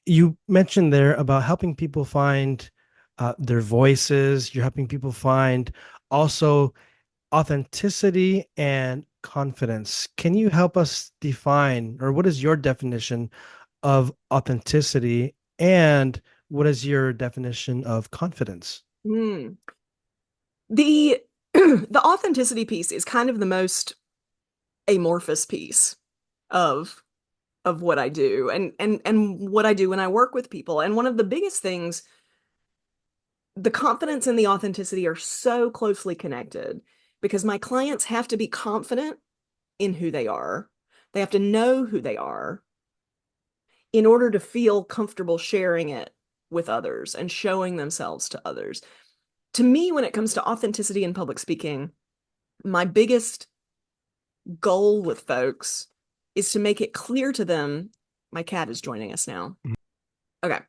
You mentioned there about helping people find their voices. You're helping people find also authenticity and confidence. Can you help us define, or what is your definition of authenticity, and what is your definition of confidence? Hmm. The the authenticity piece is kind of the most amorphous piece of what I do and what I do when I work with people. And one of the biggest things, the confidence and the authenticity are so closely connected because my clients have to be confident in who they are. They have to know who they are in order to feel comfortable sharing it with others and showing themselves to others. To me, when it comes to authenticity in public speaking, my biggest goal with folks is to make it clear to them. My cat is joining us now. Okay.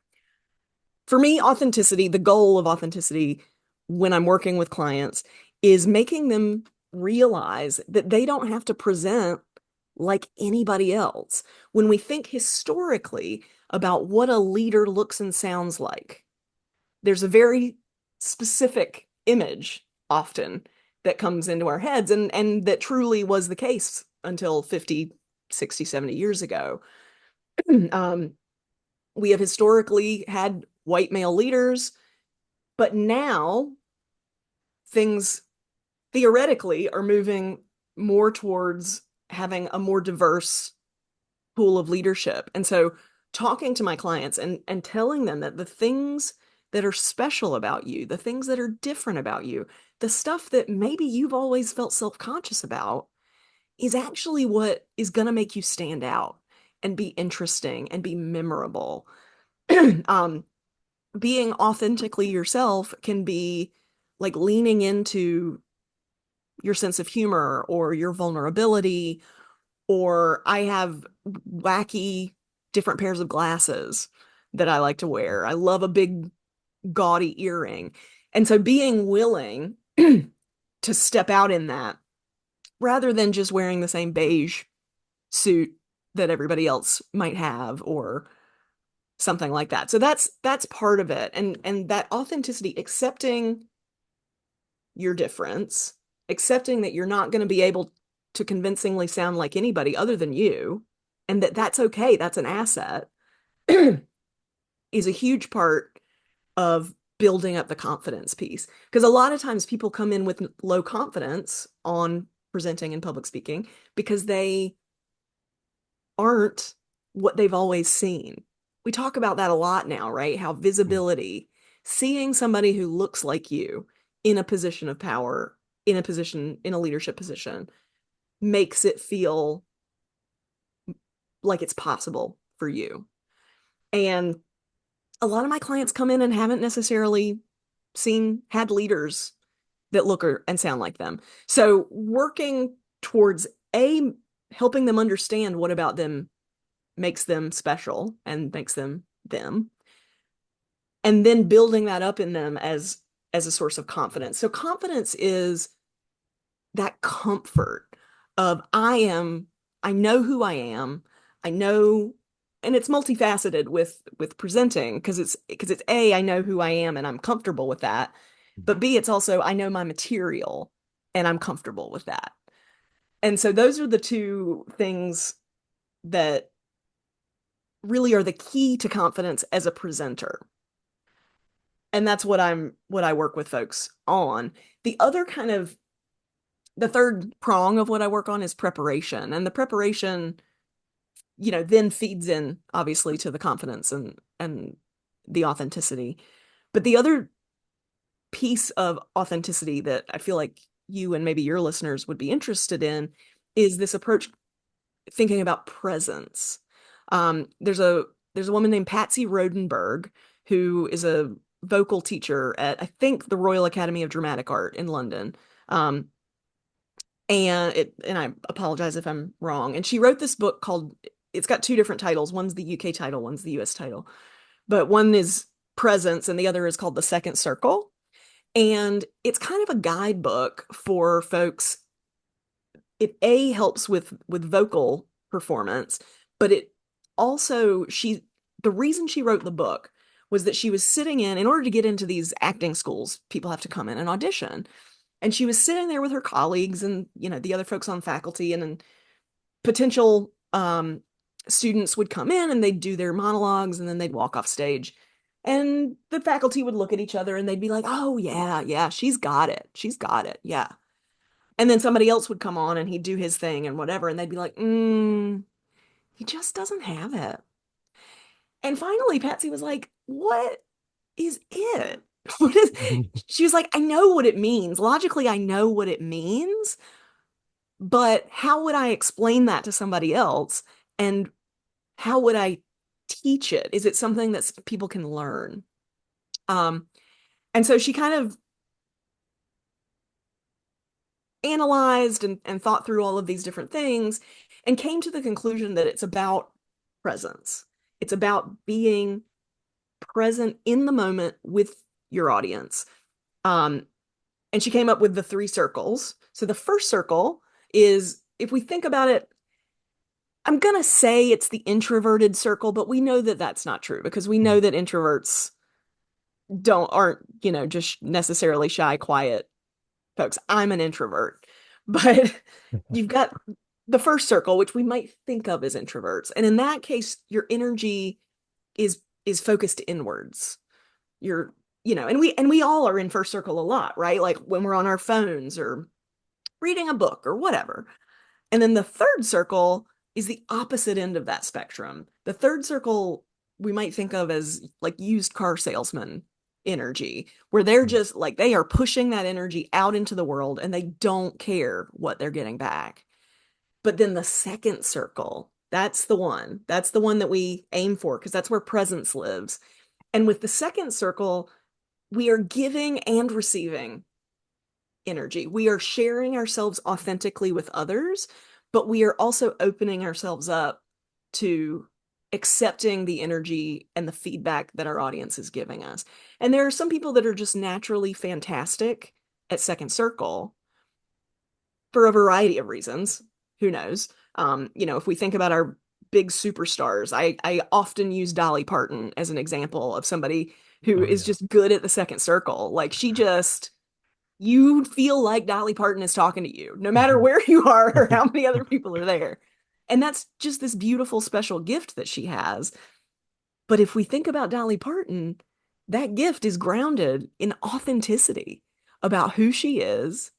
For me, authenticity, the goal of authenticity when I'm working with clients is making them realize that they don't have to present like anybody else. When we think historically about what a leader looks and sounds like, there's a very specific image often that comes into our heads, and that truly was the case until 50, 60, 70 years ago. um, we have historically had white male leaders, but now things theoretically are moving more towards having a more diverse pool of leadership. And so talking to my clients and telling them that the things that are special about you, the things that are different about you, the stuff that maybe you've always felt self-conscious about is actually what is going to make you stand out and be interesting and be memorable. um, Being authentically yourself can be like leaning into your sense of humor or your vulnerability, or I have wacky different pairs of glasses that I like to wear. I love a big gaudy earring. And so being willing to step out in that rather than just wearing the same beige suit that everybody else might have or something like that. So that's part of it. And that authenticity, accepting your difference, accepting that you're not going to be able to convincingly sound like anybody other than you, and that that's okay, that's an asset, is a huge part of building up the confidence piece. Because a lot of times people come in with low confidence on presenting and public speaking because they aren't what they've always seen. We talk about that a lot now, right? How visibility, seeing somebody who looks like you in a position of power, in a position, in a leadership position, makes it feel like it's possible for you. And a lot of my clients come in and haven't necessarily had leaders that look and sound like them. So working towards helping them understand what about them makes them special and makes them them, and then building that up in them as a source of confidence. So confidence is that comfort of I know who I am. I know, and it's multifaceted with presenting because it's A, I know who I am and I'm comfortable with that. But B, it's also I know my material and I'm comfortable with that. And so those are the two things that really are the key to confidence as a presenter. And that's what I work with folks on. The other kind of the third prong of what I work on is preparation. And the preparation, then feeds in obviously to the confidence and the authenticity. But the other piece of authenticity that I feel like you and maybe your listeners would be interested in is this approach thinking about presence. There's a woman named Patsy Rodenberg who is a vocal teacher at I think the Royal Academy of Dramatic Art in London. Um, and I apologize if I'm wrong. And she wrote this book called it's got two different titles. One's the UK title, one's the US title. But one is Presence and the other is called The Second Circle. And it's kind of a guidebook for folks. It helps with vocal performance, but it also she the reason she wrote the book was that she was sitting in order to get into these acting schools, people have to come in and audition. And she was sitting there with her colleagues and, the other folks on faculty, and then potential students would come in and they'd do their monologues and then they'd walk off stage. And the faculty would look at each other and they'd be like, oh, yeah, yeah, she's got it. She's got it. Yeah. And then somebody else would come on and he'd do his thing and whatever. And they'd be like, he just doesn't have it. And finally, Patsy was like, what is it? What is, she was like, I know what it means. Logically, I know what it means, but how would I explain that to somebody else? And how would I teach it? Is it something that people can learn? Um, and so she kind of analyzed and thought through all of these different things and came to the conclusion that it's about presence. It's about being present in the moment with your audience. Um, and she came up with the 3 circles. So the first circle is, if we think about it, I'm going to say it's the introverted circle, but we know that that's not true because we know that introverts aren't, just necessarily shy, quiet folks. I'm an introvert, but you've got the first circle, which we might think of as introverts. And in that case, your energy is focused inwards. You're, and we all are in first circle a lot, right? Like when we're on our phones or reading a book or whatever. And then the third circle is the opposite end of that spectrum. The third circle we might think of as like used car salesman energy, where they're just like, they are pushing that energy out into the world and they don't care what they're getting back. But then the second circle, that's the one. That's the one that we aim for because that's where presence lives. And with the second circle, we are giving and receiving energy. We are sharing ourselves authentically with others, but we are also opening ourselves up to accepting the energy and the feedback that our audience is giving us. And there are some people that are just naturally fantastic at second circle for a variety of reasons. Who knows? If we think about our big superstars, I often use Dolly Parton as an example of somebody who Oh is yeah. just good at the second circle. Like you feel like Dolly Parton is talking to you, no matter where you are or how many other people are there. And that's just this beautiful, special gift that she has. But if we think about Dolly Parton, that gift is grounded in authenticity about who she is,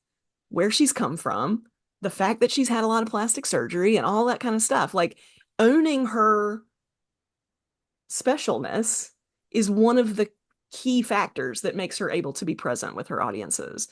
where she's come from, the fact that she's had a lot of plastic surgery and all that kind of stuff. Like owning her specialness is one of the key factors that makes her able to be present with her audiences.